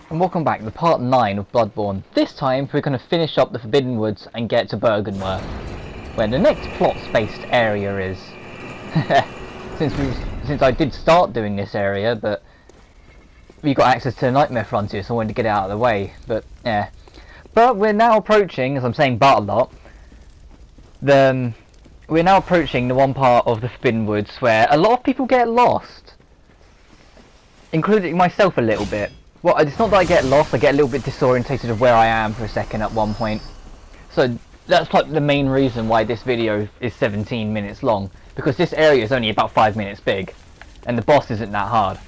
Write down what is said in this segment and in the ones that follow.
And welcome back to part 9 of Bloodborne. This time we're going to finish up the Forbidden Woods and get to Bergenworth, where the next plot-based area is. since I did start doing this area, but we got access to the Nightmare Frontier, so I wanted to get it out of the way. But yeah, but we're now approaching, as I'm saying but a lot, we're now approaching the one part of the Forbidden Woods where a lot of people get lost, including myself a little bit. Well, it's not that I get lost, I get a little bit disorientated of where I am for a second at one point. So that's like the main reason why this video is 17 minutes long, because this area is only about 5 minutes big, and the boss isn't that hard.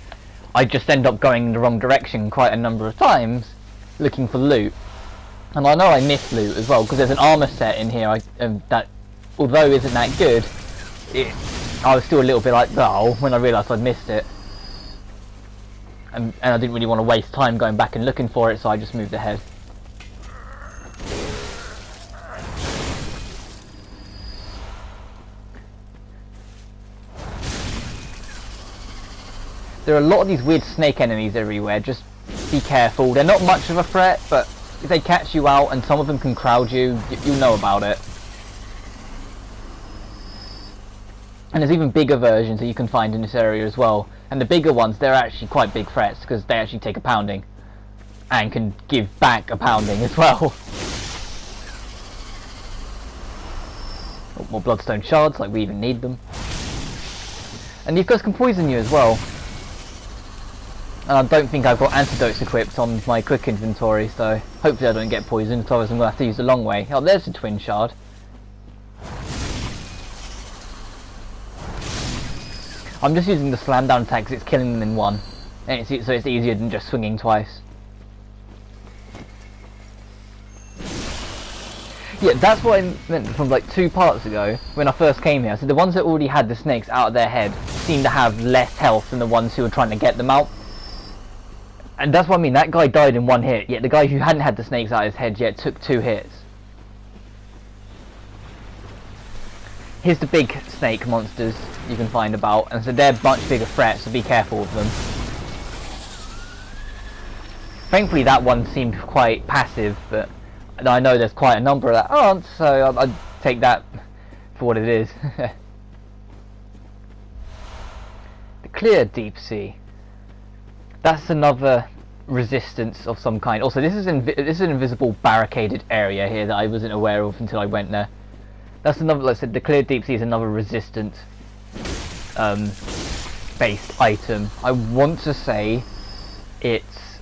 I just end up going in the wrong direction quite a number of times, looking for loot. And I know I missed loot as well, because there's an armor set in here that, although isn't that good, I was still a little bit like, oh, when I realised I'd missed it. And I didn't really want to waste time going back and looking for it, so I just moved ahead. There are a lot of these weird snake enemies everywhere, just be careful. They're not much of a threat, but if they catch you out and some of them can crowd you, you'll know about it. And there's even bigger versions that you can find in this area as well. And the bigger ones, they're actually quite big threats, because they actually take a pounding. And can give back a pounding as well. Oh, more bloodstone shards, like we even need them. And these guys can poison you as well. And I don't think I've got antidotes equipped on my quick inventory, so hopefully I don't get poisoned, otherwise I'm going to have to use the long way. Oh, there's the twin shard. I'm just using the slam down attack because it's killing them in one, and so it's easier than just swinging twice. Yeah, that's what I meant from like 2 parts ago when I first came here. So the ones that already had the snakes out of their head seem to have less health than the ones who were trying to get them out. And that's what I mean, that guy died in 1 hit, yet the guy who hadn't had the snakes out of his head yet took 2 hits. Here's the big snake monsters you can find about, and so they're much bigger threats, so be careful with them. Thankfully that one seemed quite passive, but I know there's quite a number that aren't, so I'd take that for what it is. The clear deep sea. That's another resistance of some kind. Also, this is an invisible barricaded area here that I wasn't aware of until I went there. That's another, like I said, the clear deep sea is another resistant based item. I want to say it's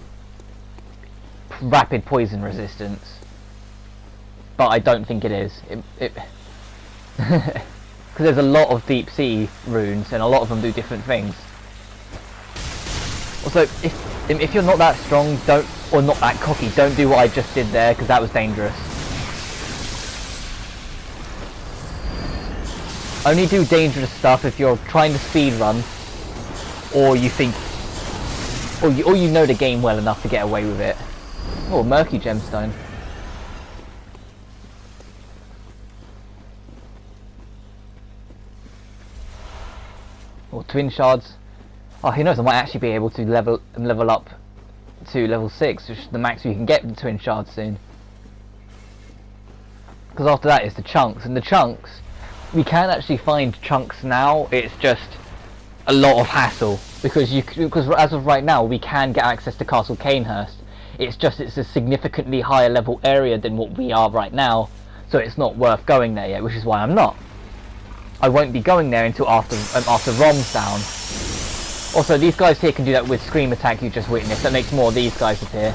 rapid poison resistance, but I don't think it is. Because there's a lot of deep sea runes and a lot of them do different things. Also, if you're not that strong, or not that cocky, don't do what I just did there, because that was dangerous. Only do dangerous stuff if you're trying to speedrun, or you think, or you know the game well enough to get away with it. Oh, murky gemstone. Or twin shards. Oh, who knows? I might actually be able to level up to level 6, which is the max you can get with the twin shards soon. Because after that is the chunks, and the chunks. We can actually find chunks now, it's just a lot of hassle, because as of right now we can get access to Castle Cainhurst. It's a significantly higher level area than what we are right now, so it's not worth going there yet, which is why I'm not. I won't be going there until after Rom's down. Also, these guys here can do that with Scream attack you just witnessed, that makes more of these guys appear.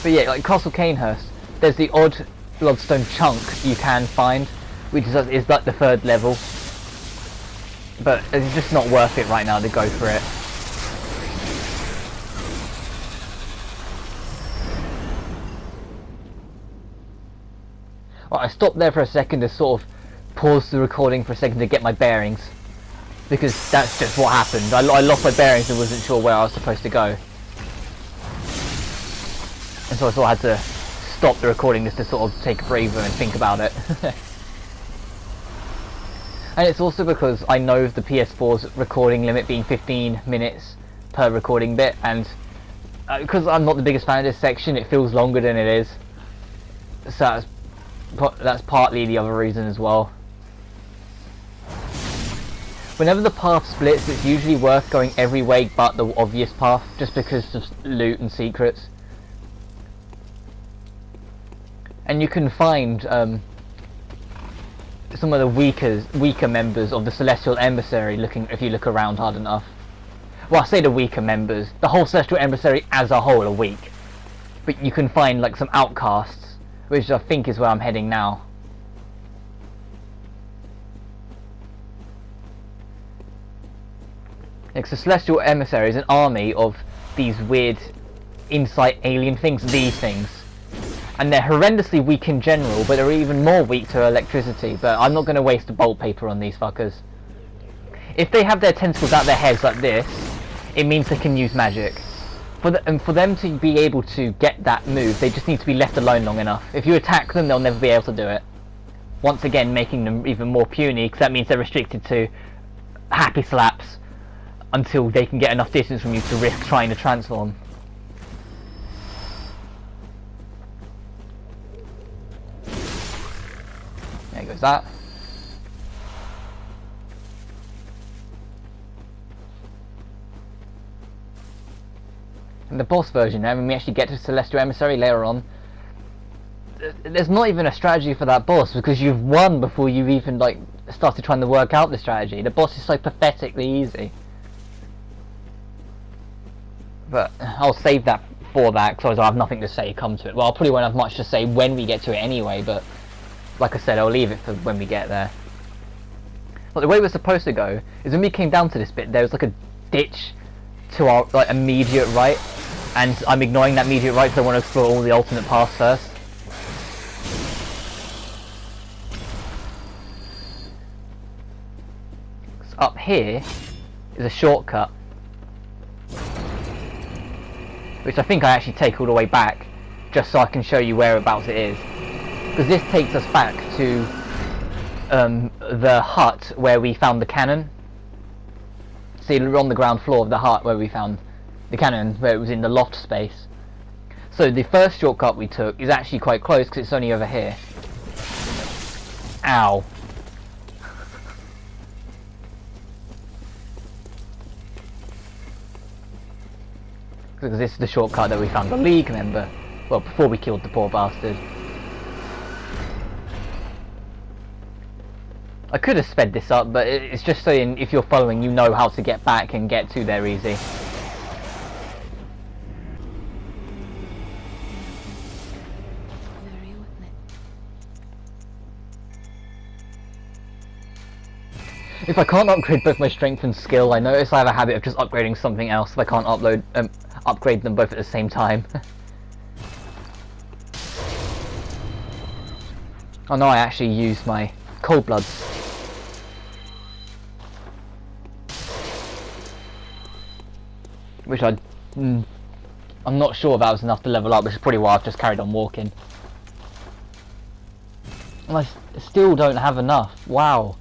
But yeah, like Castle Cainhurst, there's the odd bloodstone chunk you can find, which is like the 3rd level, but it's just not worth it right now to go for it. Right, I stopped there for a second to sort of pause the recording for a second to get my bearings, because that's just what happened. I lost my bearings and wasn't sure where I was supposed to go, and so I sort of had to stop the recording just to sort of take a breather and think about it. And it's also because I know the PS4's recording limit being 15 minutes per recording bit, and because I'm not the biggest fan of this section, it feels longer than it is. So that's partly the other reason as well. Whenever the path splits, it's usually worth going every way but the obvious path, just because of loot and secrets. And you can find some of the weaker members of the Celestial Emissary if you look around hard enough. Well, I say the weaker members. The whole Celestial Emissary as a whole are weak. But you can find like some outcasts, which I think is where I'm heading now. Because the Celestial Emissary is an army of these weird insight alien things, these things. And they're horrendously weak in general, but they're even more weak to electricity. But I'm not going to waste a bolt paper on these fuckers. If they have their tentacles out their heads like this, it means they can use magic. And for them to be able to get that move, they just need to be left alone long enough. If you attack them, they'll never be able to do it. Once again, making them even more puny, because that means they're restricted to happy slaps until they can get enough distance from you to risk trying to transform. There goes that. In the boss version, when we actually get to Celestial Emissary later on, there's not even a strategy for that boss, because you've won before you've even like started trying to work out the strategy. The boss is so pathetically easy. But I'll save that for that, because I have nothing to say come to it. Well, I probably won't have much to say when we get to it anyway, but like I said, I'll leave it for when we get there. But the way we're supposed to go is when we came down to this bit, there was like a ditch to our like immediate right, and I'm ignoring that immediate right because I want to explore all the alternate paths first. So up here is a shortcut, which I think I actually take all the way back, just so I can show you whereabouts it is. Because this takes us back to the hut where we found the cannon. See, we're on the ground floor of the hut where we found the cannon, where it was in the loft space. So the first shortcut we took is actually quite close because it's only over here. Ow. Because this is the shortcut that we found the League member. Well, before we killed the poor bastard. I could have sped this up, but it's just so if you're following, you know how to get back and get to there easy. If I can't upgrade both my strength and skill, I notice I have a habit of just upgrading something else if I can't upgrade them both at the same time. Oh no, I actually used my Cold Bloods. Which I'm not sure if that was enough to level up, which is probably why I've just carried on walking. And I still don't have enough. Wow.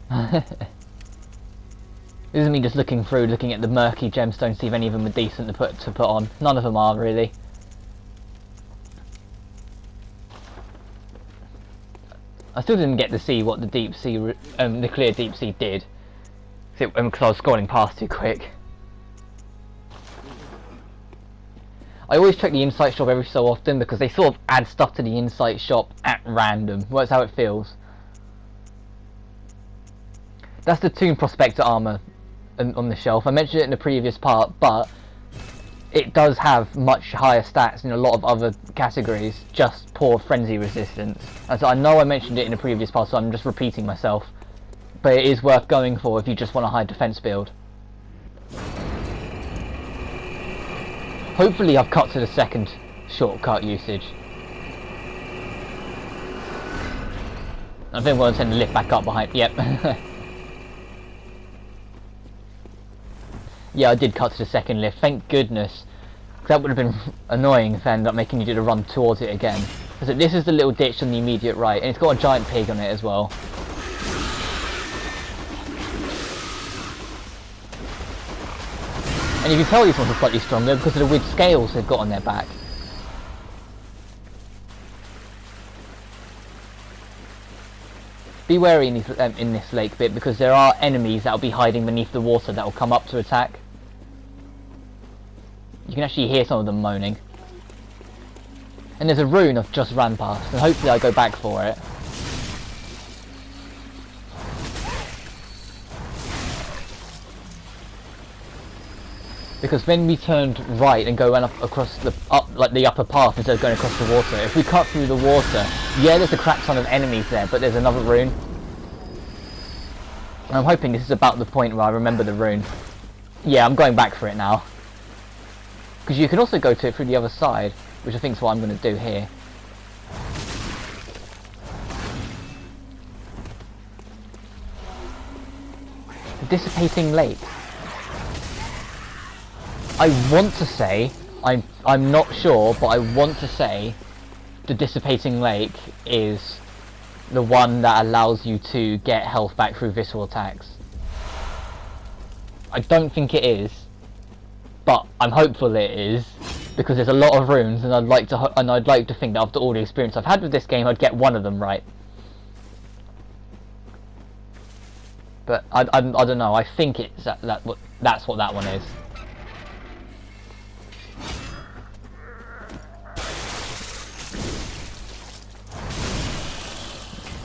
This isn't me just looking at the murky gemstones to see if any of them are decent to put on. None of them are, really. I still didn't get to see what the deep sea, the clear deep sea did, because I was scrolling past too quick. I always check the insight shop every so often because they sort of add stuff to the insight shop at random. Well, that's how it feels. That's the Tomb Prospector armor on the shelf. I mentioned it in the previous part, but it does have much higher stats in a lot of other categories, just poor frenzy resistance. And so I know I mentioned it in the previous part, so I'm just repeating myself. But it is worth going for if you just want a high defense build. Hopefully I've cut to the second shortcut usage. I think we'll send the lift back up behind. Yep. Yeah, I did cut to the second lift, thank goodness. That would have been annoying if I ended up making you do the run towards it again. So this is the little ditch on the immediate right, and it's got a giant pig on it as well. And you can tell these ones are slightly stronger because of the weird scales they've got on their back. Be wary in this lake bit, because there are enemies that will be hiding beneath the water that will come up to attack. You can actually hear some of them moaning. And there's a rune I've just ran past, and hopefully I go back for it. Because when we turned right and go up across the upper path instead of going across the water, if we cut through the water, yeah, there's a crap ton of enemies there, but there's another rune. And I'm hoping this is about the point where I remember the rune. Yeah, I'm going back for it now. Because you can also go to it through the other side, which I think is what I'm going to do here. The Dissipating Lake. I want to say, I'm not sure, but I want to say the Dissipating Lake is the one that allows you to get health back through visceral attacks. I don't think it is, but I'm hopeful it is, because there's a lot of runes, and I'd like to think that after all the experience I've had with this game, I'd get one of them right. But I don't know. I think it's that's what that one is.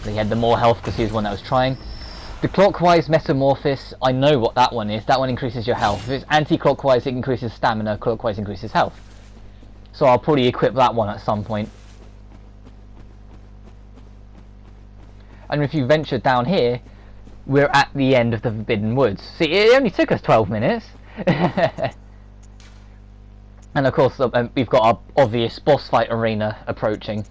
He had the more health because he was one that was trying. The clockwise metamorphosis, I know what that one is. That one increases your health. If it's anti-clockwise, it increases stamina. Clockwise increases health. So I'll probably equip that one at some point. And if you venture down here, we're at the end of the Forbidden Woods. See, it only took us 12 minutes. And of course, we've got our obvious boss fight arena approaching.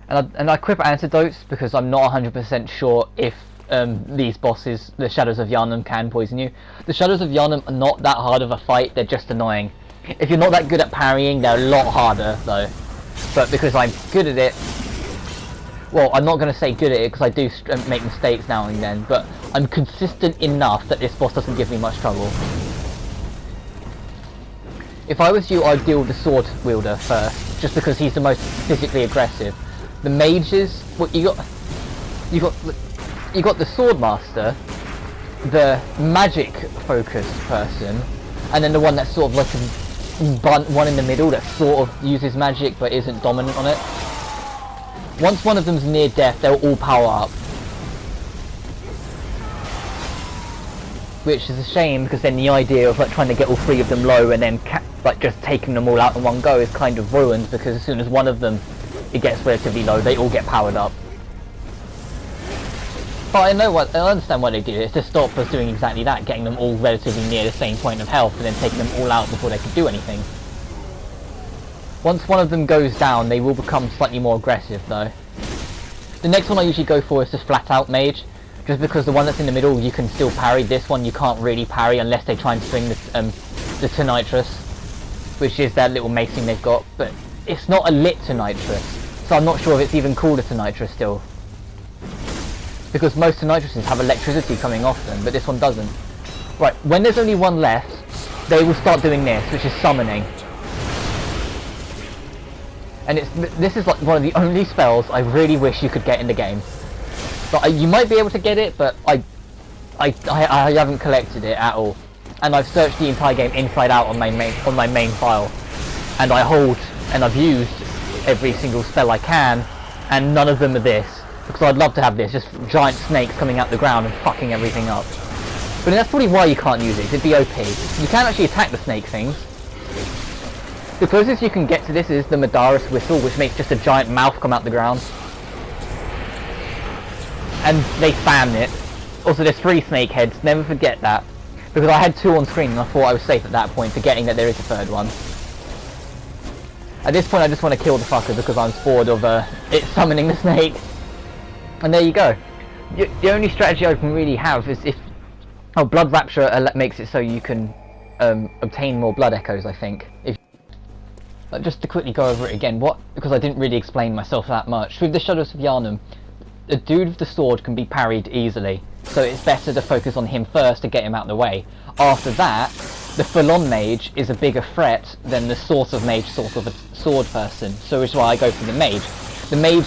And I equip antidotes because I'm not 100% sure if these bosses, the Shadows of Yharnam, can poison you. The Shadows of Yharnam are not that hard of a fight, they're just annoying. If you're not that good at parrying, they're a lot harder though. But because I'm good at it, well, I'm not going to say good at it because I do make mistakes now and then, but I'm consistent enough that this boss doesn't give me much trouble. If I was you, I'd deal with the sword wielder first, just because he's the most physically aggressive. The mages, well, you got the sword master, the magic focused person, and then the one that's sort of like one in the middle that sort of uses magic but isn't dominant on it. Once one of them's near death, they'll all power up, which is a shame because then the idea of like trying to get all three of them low and then like just taking them all out in one go is kind of ruined, because as soon as one of them it gets relatively low, they all get powered up. But I understand why they did it. It's to stop us doing exactly that, getting them all relatively near the same point of health and then taking them all out before they could do anything. Once one of them goes down, they will become slightly more aggressive though. The next one I usually go for is just flat out mage, just because the one that's in the middle you can still parry. This one you can't really parry unless they try and swing the Tonitrus, which is that little mace thing they've got, but it's not a lit Tonitrus. So I'm not sure if it's even called a Tonitrus still. Because most Tonitruses have electricity coming off them, but this one doesn't. Right, when there's only one left, they will start doing this, which is summoning. And this is like one of the only spells I really wish you could get in the game. But you might be able to get it, but I haven't collected it at all. And I've searched the entire game inside out on my main file. And I've used every single spell I can, and none of them are this, because I'd love to have this, just giant snakes coming out the ground and fucking everything up. But that's probably why you can't use it, it'd be OP. You can actually attack the snake things. The closest you can get to this is the Madaris whistle, which makes just a giant mouth come out the ground. And they spam it. Also there's 3 snake heads, never forget that. Because I had 2 on screen and I thought I was safe at that point, forgetting that there is a 3rd one. At this point I just want to kill the fucker because I'm bored of it summoning the snake. And there you go. The only strategy I can really have is if... Oh, Blood Rapture makes it so you can obtain more blood echoes, I think. Just to quickly go over it again, because I didn't really explain myself that much. With the Shadows of Yharnam, a dude with the sword can be parried easily, so it's better to focus on him first to get him out of the way. After that, the full-on mage is a bigger threat than the sort of mage, sort of a sword person, so which is why I go for the mage. The mage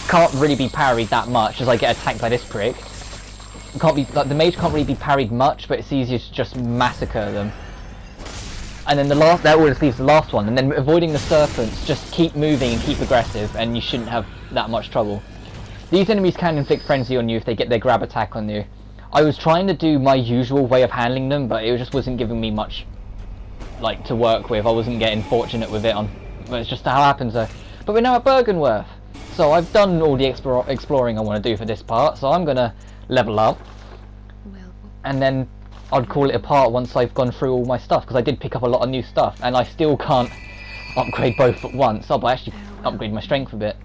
can't really be parried that much as I get attacked by this prick. The mage can't really be parried much, but it's easier to just massacre them. And then that always leaves the last one, and then avoiding the serpents, just keep moving and keep aggressive, and you shouldn't have that much trouble. These enemies can inflict frenzy on you if they get their grab attack on you. I was trying to do my usual way of handling them, but it just wasn't giving me much to work with. I wasn't getting fortunate with it but it's just how it happens though. But we're now at Bergenworth, so I've done all the exploring I want to do for this part, so I'm gonna level up, and then I'd call it a part once I've gone through all my stuff, because I did pick up a lot of new stuff, and I still can't upgrade both at once. I'll actually upgrade my strength a bit.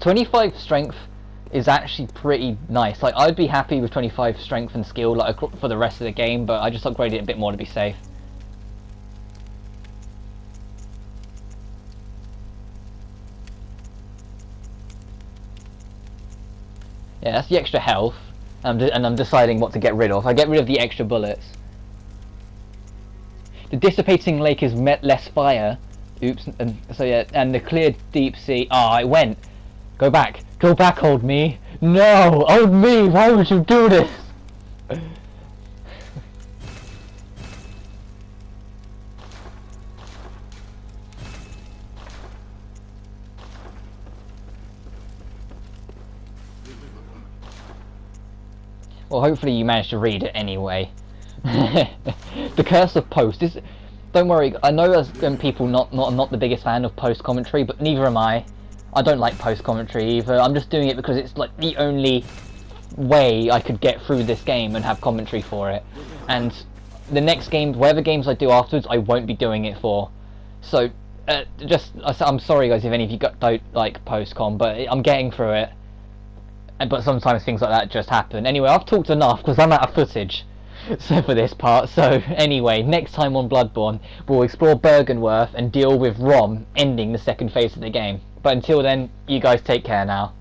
25 strength is actually pretty nice. I'd be happy with 25 strength and skill for the rest of the game, but I just upgraded it a bit more to be safe. Yeah, that's the extra health, and I'm deciding what to get rid of. I get rid of the extra bullets. The dissipating lake is less fire. Oops. And so yeah, and the clear deep sea. Ah, it went. Go back. Go back, old me. No, old me. Why would you do this? Well, hopefully you managed to read it anyway. The curse of post is. Don't worry. I know there's people not the biggest fan of post commentary, but neither am I. I don't like post commentary either. I'm just doing it because it's the only way I could get through this game and have commentary for it. And the next game, whatever games I do afterwards, I won't be doing it for. So I'm sorry guys if any of you don't like post com, but I'm getting through it. But sometimes things like that just happen. Anyway, I've talked enough because I'm out of footage for this part. So anyway, next time on Bloodborne, we'll explore Bergenworth and deal with Rom ending the second phase of the game. But until then, you guys take care now.